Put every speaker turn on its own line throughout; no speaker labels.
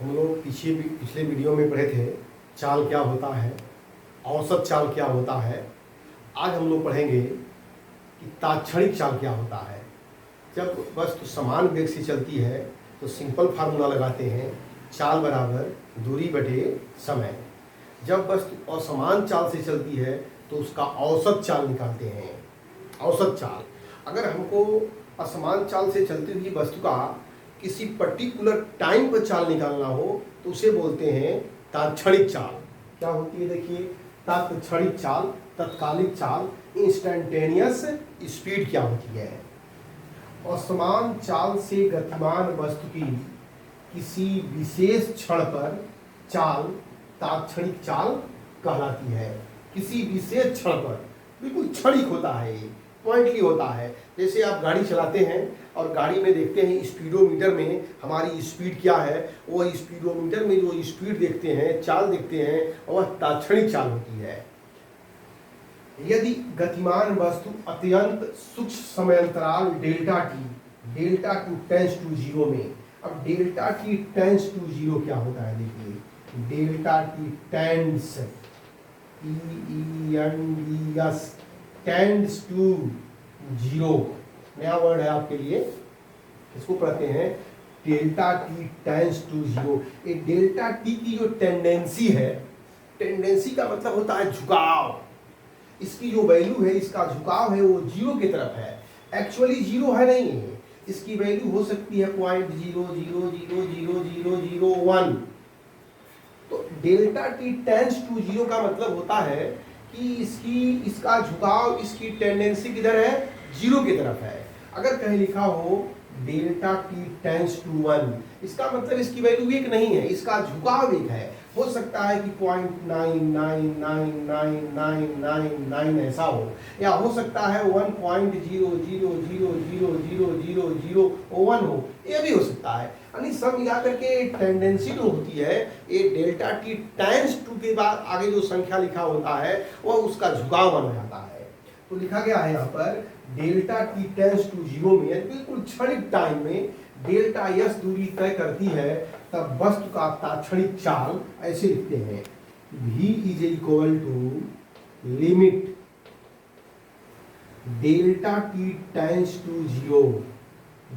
हम लोग पिछले वीडियो में पढ़े थे चाल क्या होता है, औसत चाल क्या होता है। आज हम लोग पढ़ेंगे कि तात्क्षणिक चाल क्या होता है। जब वस्तु समान वेग से चलती है तो सिंपल फार्मूला लगाते हैं, चाल बराबर दूरी बटे समय। जब वस्तु असमान चाल से चलती है तो उसका औसत चाल निकालते हैं। औसत चाल, अगर हमको असमान चाल से चलती हुई वस्तु का किसी पर्टिकुलर टाइम पर चाल निकालना हो तो उसे बोलते हैं तात्क्षणिक चाल। क्या होती है देखिए, तात्क्षणिक चाल, तत्कालिक चाल, इंस्टेंटेनियस स्पीड क्या होती है। असमान चाल से गतिमान वस्तु की किसी विशेष क्षण पर चाल तात्क्षणिक चाल कहलाती है। किसी विशेष क्षण पर, बिल्कुल क्षणिक होता है, पॉइंटली होता है। जैसे आप गाड़ी चलाते हैं और गाड़ी में देखते हैं स्पीडोमीटर में हमारी स्पीड क्या है, वो स्पीडोमीटर में जो स्पीड देखते हैं, चाल देखते हैं, वह तात्क्षणिक चाल होती है। यदि गतिमान वस्तु अत्यंत सूक्ष्म समय अंतराल delta T tends to zero में, अब delta T tends to zero क्या होता है देखिए, delta T tends tends to zero, नया वर्ड है आपके लिए, इसको पढ़ते हैं delta T tends to zero. ये डेल्टा टी की जो टेंडेंसी है, टेंडेंसी का मतलब होता है झुकाव। इसकी जो वैल्यू है, इसका झुकाव है वो जीरो की तरफ है। एक्चुअली जीरो है नहीं है, इसकी वैल्यू हो सकती है 0.0000001। तो delta T tends to zero का मतलब होता है कि इसका झुकाव, इसकी टेंडेंसी किधर है, जीरो की तरफ है। अगर कहीं लिखा हो डेल्टा टी टेंस टू 1, इसका मतलब इसकी वैल्यू एक नहीं है, इसका झुकाव एक है। हो सकता है कि 0.9999999 ऐसा हो, या हो सकता है 1.000000001 हो, ये भी हो सकता है। यानी सब मिला करके टेंडेंसी जो होती है, ये डेल्टा टी टाइम्स 2 के बाद आगे जो संख्या लिखा होता है वह उसका झुकाव माना जाता है। तो लिखा गया है यहाँ पर delta T tends to zero में, बिल्कुल क्षणिक टाइम में डेल्टा यस दूरी तय करती है, तब वस्तु का तात्क्षणिक चाल ऐसे लिखते हैं, v is equal to limit delta T tends to zero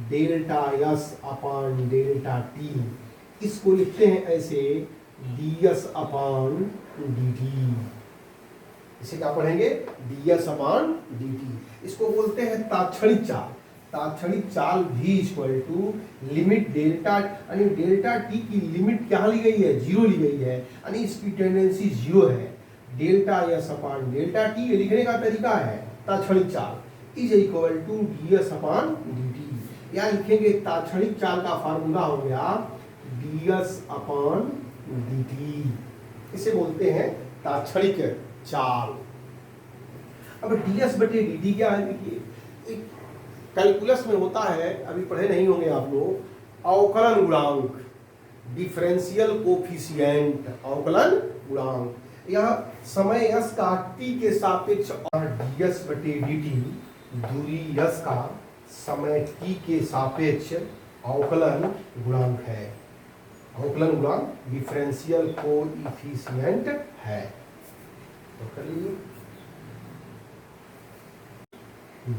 delta S upon delta T. इसको लिखते हैं ऐसे ds अपॉन dt। इसे क्या पढ़ेंगे, ds अपॉन dt। इसको बोलते हैं तात्क्षणिक चाल। तात्क्षणिक चाल v equal to limit delta, यानी डेल्टा टी की लिमिट क्या ली गई है, जीरो ली गई है, यानी इसकी टेंडेंसी जीरो है। Delta S upon delta T, ये लिखने का तरीका है तात्क्षणिक चाल, is equal to ds upon dt। यहाँ लिखेंगे तात्क्षणिक चाल का फार्मूला हो गया ds अपॉन dt। इसे बोलते हैं तात्क्षणिक चाल। अब ds बटे dt क्या है देखिए, कैलकुलस में होता है, अभी पढ़े नहीं होंगे आप लोग, अवकलन गुणांक, डिफरेंशियल कोफिशिएंट, अवकलन गुणांक। यह समय यस का t के सापेक्ष और ds बटे dt दूरी यस का समय t के सापेक्ष अवकलन गुणांक है। अवकलन गुणांक डिफरेंशियल कोएफिशिएंट है। तो करिए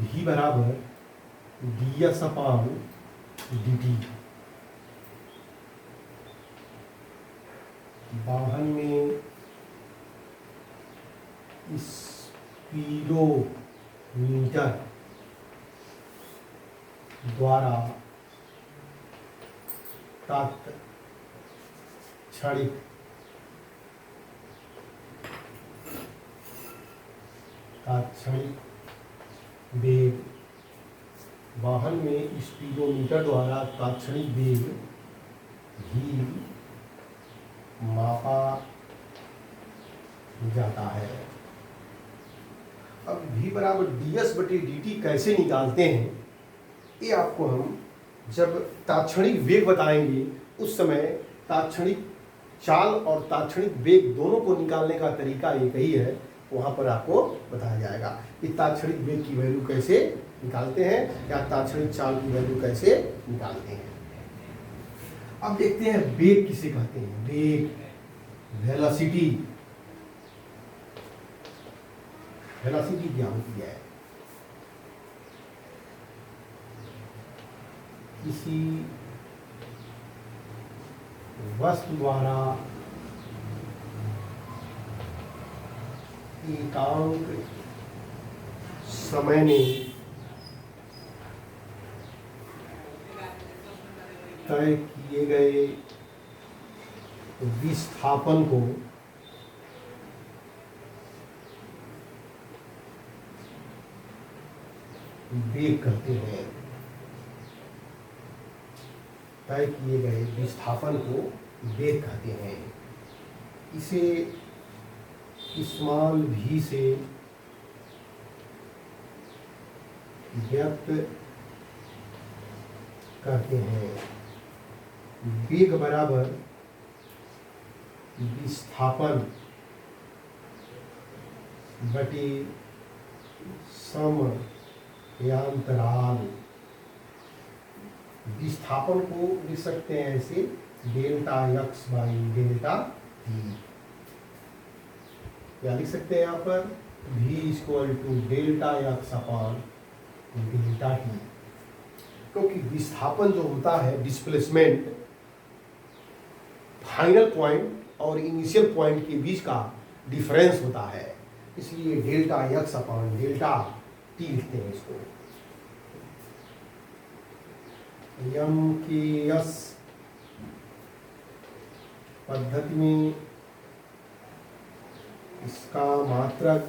v बराबर ds अपॉन dt। वाहन में स्पीडोमीटर द्वारा तात्क्षणिक वेग, वाहन में स्पीडोमीटर द्वारा तात्क्षणिक वेग भी मापा जाता है। अब v बराबर ds बटे dt कैसे निकालते हैं, ये आपको हम जब तात्क्षणिक वेग बताएंगे उस समय तात्क्षणिक चाल और तात्क्षणिक वेग दोनों को निकालने का तरीका एक ही है, वहाँ पर आपको बताया जाएगा कि तात्क्षणिक वेग की वैल्यू कैसे निकालते हैं या तात्क्षणिक चाल की वैल्यू कैसे निकालते हैं। अब देखते हैं वेग किसे कहते हैं। वेग, वेलोसिटी, वेलोसिटी क्या होती है? किसी वस्तु द्वारा एकांक समय में तय किए गए विस्थापन को वेग कहते हैं। तय किए गए विस्थापन को वेग कहते हैं। इसे स्मॉल v से व्यक्त करते हैं। वेग बराबर विस्थापन बटे समयांतराल। विस्थापन को लिख सकते हैं ऐसे, delta x by delta t। क्या लिख सकते हैं यहाँ पर? v equal to delta x upon delta t। क्योंकि विस्थापन जो होता है, डिस्प्लेसमेंट, फाइनल पॉइंट और इनिशियल पॉइंट के बीच का डिफरेंस होता है, इसलिए delta x upon delta t लिखते हैं इसको। यम के एस पद्धति में इसका मात्रक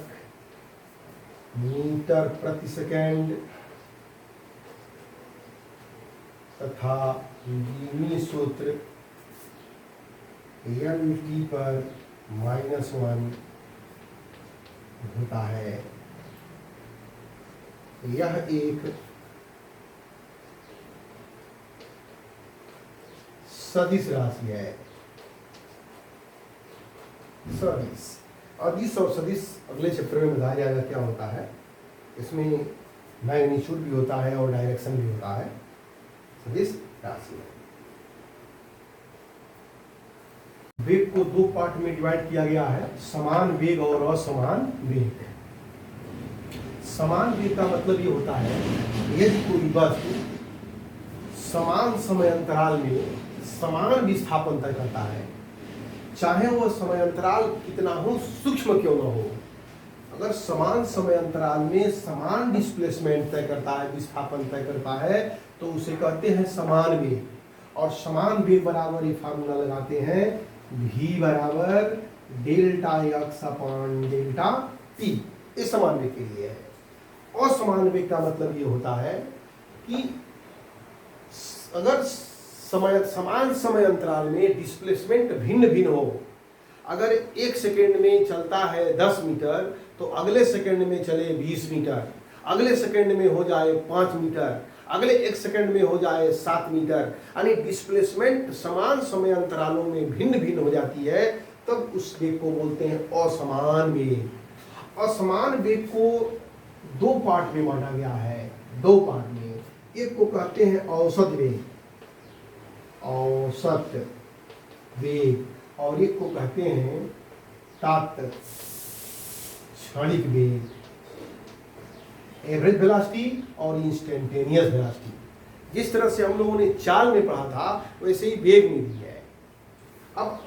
मीटर प्रति सेकेंड तथा लीमी सूत्र एल टी पर -1 होता है। यह एक सदिश राशि है। सदिश, अदिश और सदिश अगले चैप्टर में बताया जाएगा क्या होता है। इसमें मैग्नीट्यूड भी होता है और डायरेक्शन भी होता है सदिश राशि में। वेग को दो पार्ट में डिवाइड किया गया है, समान वेग और असमान वेग। समान वेग का मतलब ये होता है, यदि कोई वस्तु समान समय अंतराल में समान विस्थापन तय करता है, चाहे वह समय अंतराल कितना हो, सूक्ष्म क्यों न हो, अगर समान समय अंतराल में समान डिस्प्लेसमेंट तय करता है, विस्थापन तय करता है, तो उसे कहते हैं समान वेग। और समान वेग बराबर ये फार्मूला लगाते हैं, v बराबर delta x upon delta t। इस समान वेग के लिए है। असमान वेग का मतलब ये होता है कि अगर समान समय अंतराल में डिस्प्लेसमेंट भिन्न भिन्न हो, अगर एक सेकेंड में चलता है 10 मीटर तो अगले सेकेंड में चले 20 मीटर, अगले सेकेंड में हो जाए 5 मीटर, अगले एक सेकेंड में हो जाए 7 मीटर, यानी डिस्प्लेसमेंट समान समय अंतरालों में भिन्न भिन्न हो जाती है, तब उस वेग को बोलते हैं असमान वेग। असमान वेग को दो पार्ट में बांटा गया है, दो पार्ट में। एक को कहते हैं औसत वेग, औसत वेग, और एक को कहते हैं तात्क्षणिक वेग, एवरेज वेलोसिटी और इंस्टेंटेनियस वेलोसिटी। जिस तरह से हम लोगों ने चाल में पढ़ा था, वैसे ही वेग में भी है। अब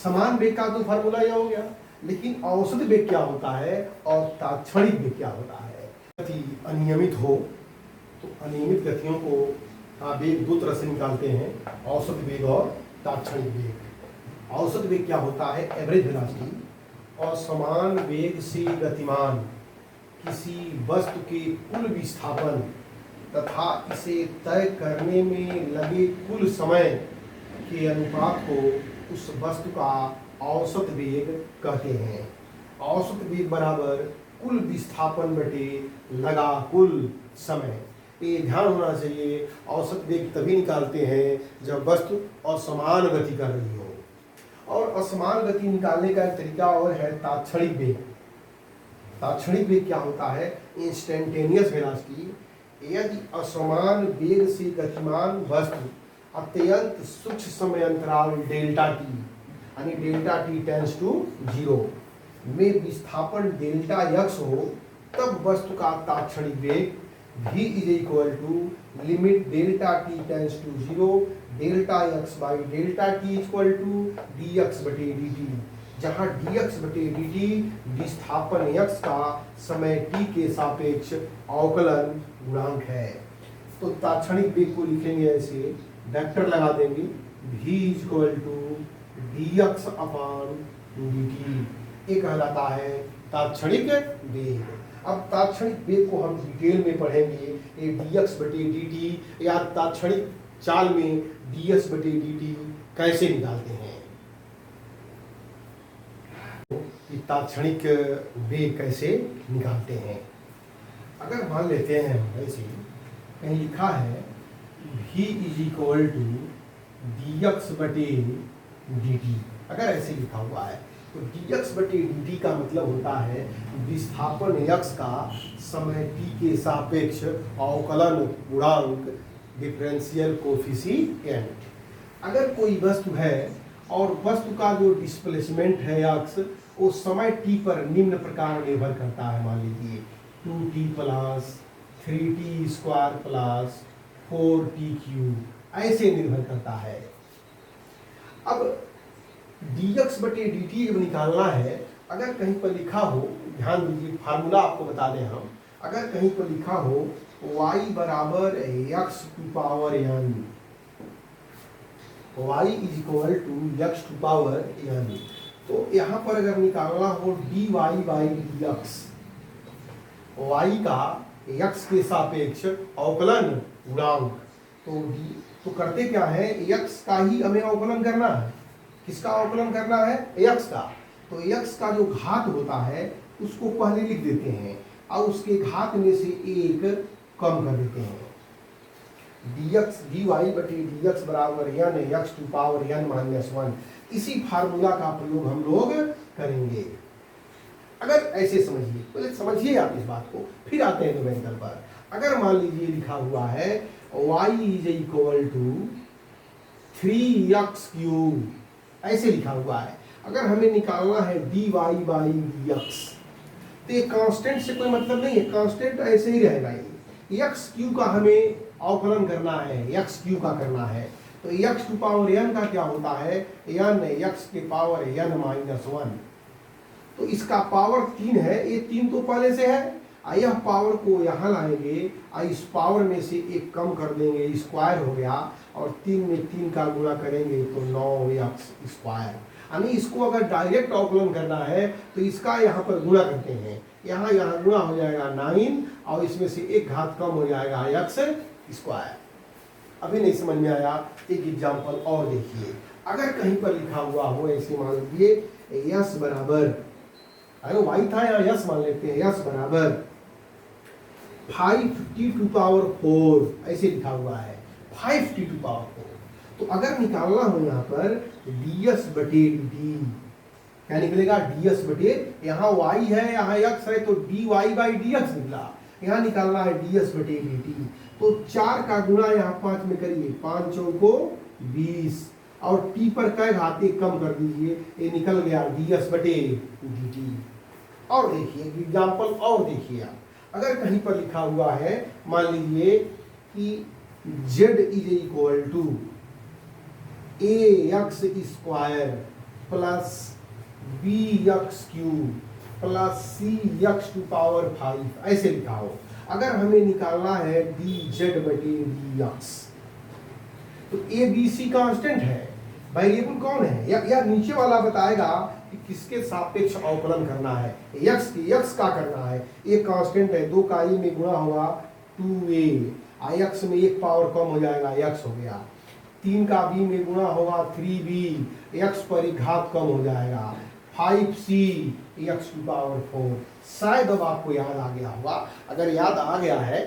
समान वेग का तो फार्मूला यह हो गया, लेकिन औसत वेग क्या होता है और तात्क्षणिक वेग क्या होता है। गति अनियमित हो तो अनियमित गतियों को वेग दो तरह से निकालते हैं, औसत वेग और तात्क्षणिक वेग। औसत वेग क्या होता है? Average velocity. और समान वेग से गतिमान किसी वस्तु के कुल विस्थापन तथा इसे तय करने में लगे कुल समय के अनुपात को उस वस्तु का औसत वेग कहते हैं। औसत वेग बराबर कुल विस्थापन बटे लगा कुल समय। ये ध्यान होना चाहिए, औसत वेग तभी निकालते हैं जब वस्तु असमान गति कर रही हो। और असमान गति निकालने का एक तरीका और है तात्क्षणिक वेग। तात्क्षणिक वेग क्या होता है? Instantaneous velocity. यदि असमान वेग से गतिमान वस्तु अत्यंत सूक्ष्म समय अंतराल डेल्टा टी, यानी डेल्टा टी टेंड्स टू 0 में विस्थापन डेल्टा एक्स हो, तब वस्तु का तात्क्षणिक वेग v is equal to limit delta T tends to 0 delta X by delta T equal to D X बटे डी टी, जहाँ डी एक्स बटे डी टी विस्थापन एक्स का समय टी के सापेक्ष अवकलन गुणांक है। तो तात्क्षणिक वेग को लिखेंगे ऐसे, वेक्टर लगा देंगे v is equal to D X upon D T, ये कहलाता है तात्क्षणिक वेग। अब तात्क्षणिक वेग को हम डिटेल में पढ़ेंगे, ये dx बटे dt या तात्क्षणिक चाल में ds बटे dt कैसे निकालते हैं, कि तात्क्षणिक वेग कैसे निकालते हैं। अगर मान लेते हैं हम ऐसे, कहीं लिखा है v is equal to dx बटे dt, अगर ऐसे लिखा हुआ है तो dx बटे dt का मतलब होता है विस्थापन x का समय t के सापेक्ष अवकलन गुणांक, डिफरेंशियल कोफिशिएंट। अगर कोई वस्तु है और वस्तु का जो डिस्प्लेसमेंट है x, वो समय t पर निम्न प्रकार निर्भर करता है। मान लीजिए 2t plus 3t square plus 4t cube, ऐसे निर्भर करता है। अब dx बटे dt जब निकालना है, अगर कहीं पर लिखा हो, ध्यान दीजिए फार्मूला आपको बता दें हम, अगर कहीं पर लिखा हो y बराबर x to power n, y is equal to x to power n, तो यहाँ पर अगर निकालना हो dy बाई dx, y का x के सापेक्ष अवकलन गुणांक, तो करते क्या है, x का ही हमें अवकलन करना है। किसका अवकलन करना है, x का। तो x का जो घात होता है उसको पहले लिख देते हैं और उसके घात में से एक कम कर देते हैं। dx dy बटे dx बराबर n x to power n minus 1, इसी फार्मूला का प्रयोग हम लोग करेंगे। अगर ऐसे समझिए, पहले समझिए आप इस बात को, फिर आते हैं न्यूमेरिकल पर। अगर मान लीजिए लिखा हुआ है y is equal to 3x cube, ऐसे लिखा हुआ है। अगर हमें निकालना है dy बाई dx, तो ये कांस्टेंट से कोई मतलब नहीं है, कांस्टेंट ऐसे ही रहेगा। ये x क्यू का हमें अवकलन करना है, x क्यू का करना है, तो x टू पावर n का क्या होता है, n x के पावर n माइनस 1, तो इसका पावर 3 है, ये 3 तो पहले से है, यह पावर को यहाँ लाएंगे, इस पावर में से एक कम कर देंगे, स्क्वायर हो गया, और 3 में 3 का गुणा करेंगे तो 9x स्क्वायर। यानी इसको अगर डायरेक्ट अवकलन करना है तो इसका यहाँ पर गुणा करते हैं, यहाँ गुणा हो जाएगा 9, और इसमें से एक घात कम हो जाएगा x स्क्वायर। अभी नहीं समझ में आया, एक एग्जाम्पल और देखिए। अगर कहीं पर लिखा हुआ हो ऐसे, मान लीजिए यस बराबर, अरे y था या यस मान लेते हैं, यस बराबर 5t टू पावर 4, ऐसे लिखा हुआ है 5t टू पावर 4। तो अगर निकालना हो यहाँ पर ds बटे dt, क्या निकलेगा, ds बटे, यहाँ y है यहाँ x है, तो dy बाई dx निकला। यहाँ निकालना है ds बटे dt, तो 4 का गुणा यहाँ 5 में करिए, 5 चौको 20, और t पर कई घाते कम कर दीजिए, ये निकल गया ds बटे dt। और देखिए एग्जाम्पल और देखिए आप, अगर कहीं पर लिखा हुआ है, मान लीजिए कि z is equal to ax square plus bx cube plus cx to power 5, ऐसे लिखा हो। अगर हमें निकालना है dz बटे dx, तो a b c कांस्टेंट है, वेरिएबल कौन है, या नीचे वाला बताएगा कि किसके सापेक्ष अवकलन करना है, x का करना है। एक कांस्टेंट है, 2 का i में गुणा होगा 2a, x में एक पावर कम हो जाएगा, x हो गया। 3 का b में गुणा होगा 3b, x पर एक घात कम हो जाएगा 5c x टू पावर 4। शायद अब आपको याद आ गया होगा, अगर याद आ गया है,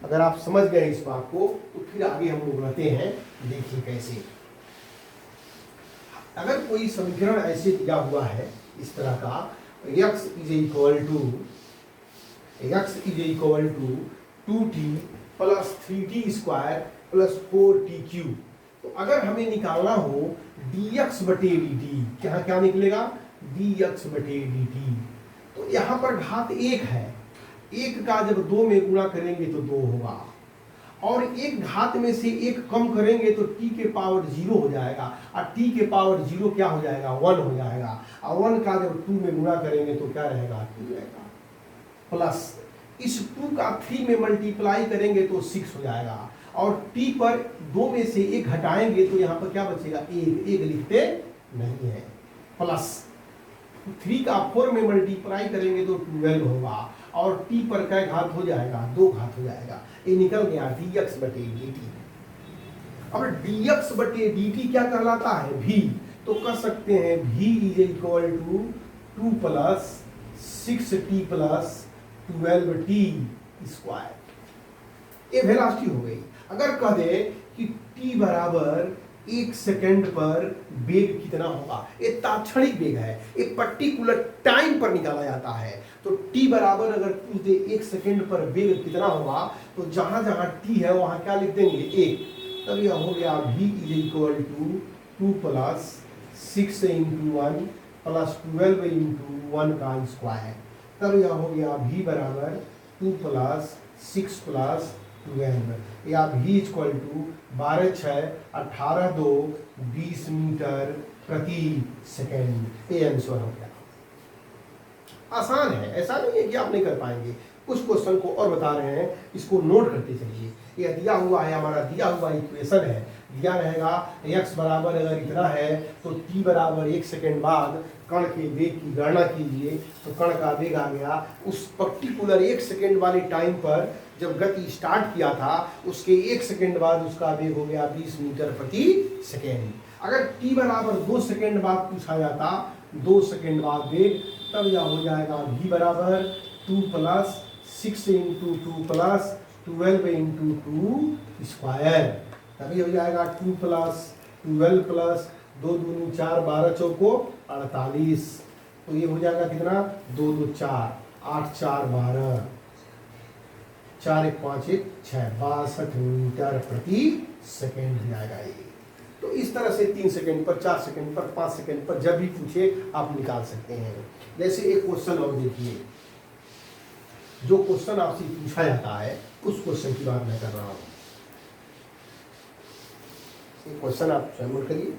अगर आप समझ गए इस बात को, तो फिर आगे हम लोग बढ़ते हैं। देखिए कैसे, अगर कोई समीकरण ऐसे दिया हुआ है इस तरह का, x is equal to 2t plus 3t square plus 4t cube, तो तो अगर हमें निकालना हो dx बटे dt, यहाँ क्या निकलेगा dx बटे dt। तो यहाँ पर घात 1 है, 1 का जब 2 में गुणा करेंगे तो 2 होगा, और एक घात में से 1 कम करेंगे तो t के पावर 0 हो जाएगा, और t के पावर 0 क्या हो जाएगा 1 हो जाएगा, और 1 का जब 2 में गुणा करेंगे तो क्या रहेगा 2 रहेगा, प्लस इस 2 का 3 में मल्टीप्लाई करेंगे तो 6 हो जाएगा, और t पर 2 में से 1 घटाएंगे तो यहाँ पर क्या बचेगा 1 लिखते नहीं है, प्लस 3 का 4 में मल्टीप्लाई करेंगे तो 12 होगा, और t पर क्या घात हो जाएगा 2 घात हो जाएगा, ये निकल गया dx बटे dt। अब dx बटे dt क्या कहलाता है v, तो कह सकते हैं v is equal to 2 plus 6t plus 12t square, ये वेलोसिटी हो गई। अगर कह दे कि t बराबर 1 सेकेंड पर वेग कितना होगा, ये तात्क्षणिक वेग है, एक पर्टिकुलर टाइम पर निकाला जाता है, तो t बराबर अगर पूछ दे 1 सेकेंड पर वेग कितना होगा, तो जहां जहां t है वहां क्या लिख देंगे 1, तब यह हो गया v is equal to 2 plus 6 into 1 plus 12 into 1 का स्क्वायर, तब यह हो गया v बराबर 2 प्लस 6 प्लस 12, या v इक्वल टू 12 6 18 2 20 मीटर प्रति सेकेंड। ये आंसर हो गया। आसान है, ऐसा नहीं है कि आप नहीं कर पाएंगे। कुछ क्वेश्चन को और बता रहे हैं, इसको नोट करते चलिए। यह दिया हुआ है, हमारा दिया हुआ इक्वेशन है, दिया रहेगा x बराबर अगर इतना है तो t बराबर 1 सेकेंड बाद कण के वेग की गणना कीजिए, तो कण का वेग आ गया उस पर्टिकुलर 1 सेकेंड वाली टाइम पर जब गति स्टार्ट किया था, उसके 1 सेकेंड बाद उसका वेग हो गया 20 मीटर प्रति सेकेंड। अगर t बराबर 2 सेकेंड बाद पूछा जाता, 2 सेकेंड बाद वेग, तब यह हो जाएगा v बराबर 2 plus 6 into 2 plus 12 into 2 square, तभी हो जाएगा 2 प्लस 12 प्लस 2 दूनी 4 12 चौको 48, तो ये हो जाएगा कितना 2 2 4 8 4 12 4 1 5 1 6 62 मीटर प्रति सेकेंड हो जाएगा ये। तो इस तरह से 3 सेकेंड पर 4 सेकेंड पर 5 सेकेंड पर जब भी पूछे आप निकाल सकते हैं। जैसे एक क्वेश्चन और देखिए, जो क्वेश्चन आपसे पूछा जाता है उस क्वेश्चन की बात मैं कर रहा हूं। एक क्वेश्चन आप स्वयं नोट करिए।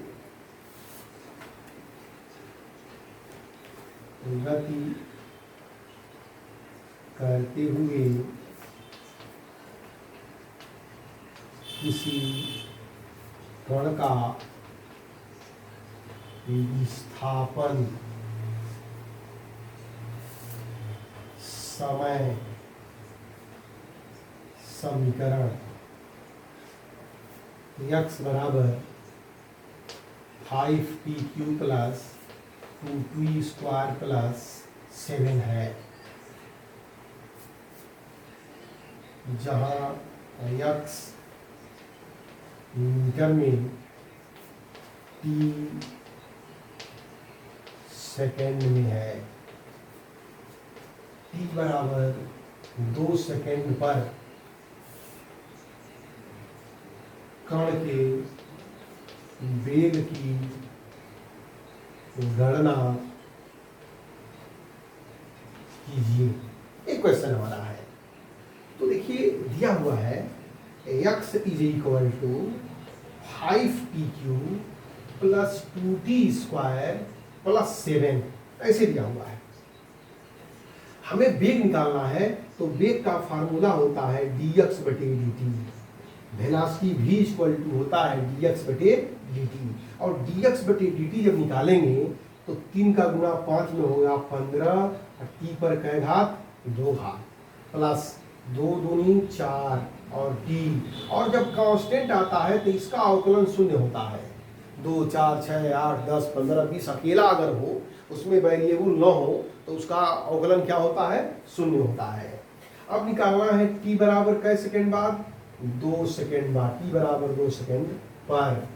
गति करते हुए किसी कण का विस्थापन समय समीकरण x बराबर 5pq plus 2p square plus 7 है, जहाँ x मीटर में t सेकेंड में है, t बराबर 2 सेकेंड पर कण के वेग की गणना कीजिए। एक क्वेश्चन हमारा है, तो देखिए दिया हुआ है x is equal to 5pq plus 2t square plus 7, ऐसे दिया हुआ है। हमें वेग निकालना है, तो वेग का फार्मूला होता है dx बटे dt, velocity v equal to होता है dx बटे dt, और dx बटे dt जब निकालेंगे तो 3 का गुणा 5 में होगा 15, t पर कै घात 2 घात, प्लस 2 दूनी 4 और t, और जब कांस्टेंट आता है तो इसका अवकलन शून्य होता है। 2 4 6 8 10 15 20 अकेला अगर हो, उसमें वेरिएबल न हो, तो उसका अवकलन क्या होता है शून्य होता है। अब निकालना है t बराबर कै सेकेंड बाद 2 सेकेंड बाद, t बराबर 2 सेकेंड पर।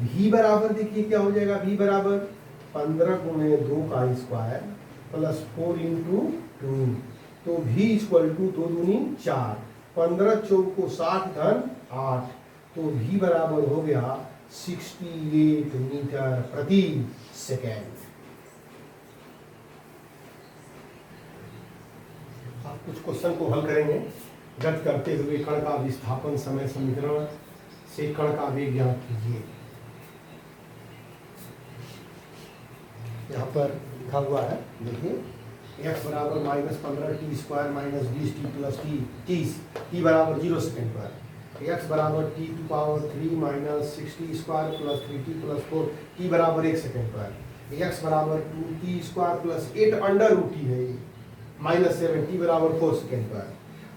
v बराबर देखिए क्या हो जाएगा, v बराबर 15 गुणे 2 का स्क्वायर प्लस 4 इंटू 2, तो v इक्वल टू 2 दूनी 4, 15 चौक को 60 धन 8, तो v बराबर हो गया 68 मीटर प्रति सेकेंड। आप कुछ क्वेश्चन को हल करेंगे। गत करते हुए कण का विस्थापन समय समीकरण से कण का वेग ज्ञात कीजिए। यहाँ पर लिखा हुआ है, देखिए x बराबर -15 T square minus 20 T plus T 30 T बराबर 0 सेकेंड पर x बराबर T to power 3 minus 60 square plus 3t plus 4 T बराबर 1 सेकेंड पर x बराबर 2t square plus 8 under root T है माइनस 7 टी बराबर 4 सेकेंड पर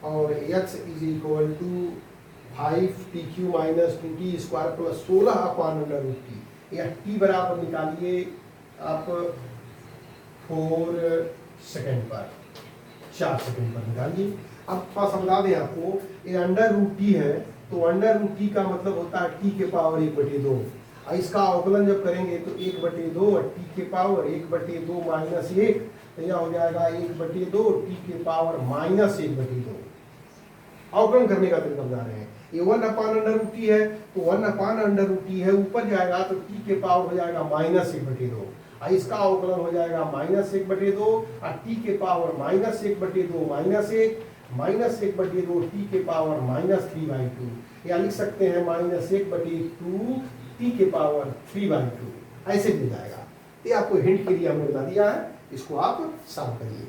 और x is equal to 5 T cube minus 2t square plus 16 upon under root T. या T बराबर निकालिए आप 4 सेकेंड पर 4 सेकेंड पर निकालिए। अब थोड़ा समझा दें आपको, ये अंडर रूट टी है तो अंडर रूट टी का मतलब होता है टी के पावर 1/2 और इसका अवकलन जब करेंगे तो 1/2 और टी के पावर 1/2 माइनस 1 तो यह हो जाएगा 1/2 टी के पावर माइनस 1/2। अवकलन करने का तरीका बता रहे हैं। ये 1 अपान अंडर रूट टी है तो 1 अपान अंडर रूट टी है, ऊपर जाएगा तो टी के पावर हो जाएगा माइनस 1/2 और इसका अवकलन हो जाएगा माइनस 1/2 और टी के पावर माइनस 1/2 माइनस 1/2 टी के पावर माइनस 3/2 या लिख सकते हैं माइनस 1/2 टी के पावर 3/2 ऐसे मिल जाएगा। ये आपको हिंट के लिए हमने बता दिया है, इसको आप सॉल्व करिए।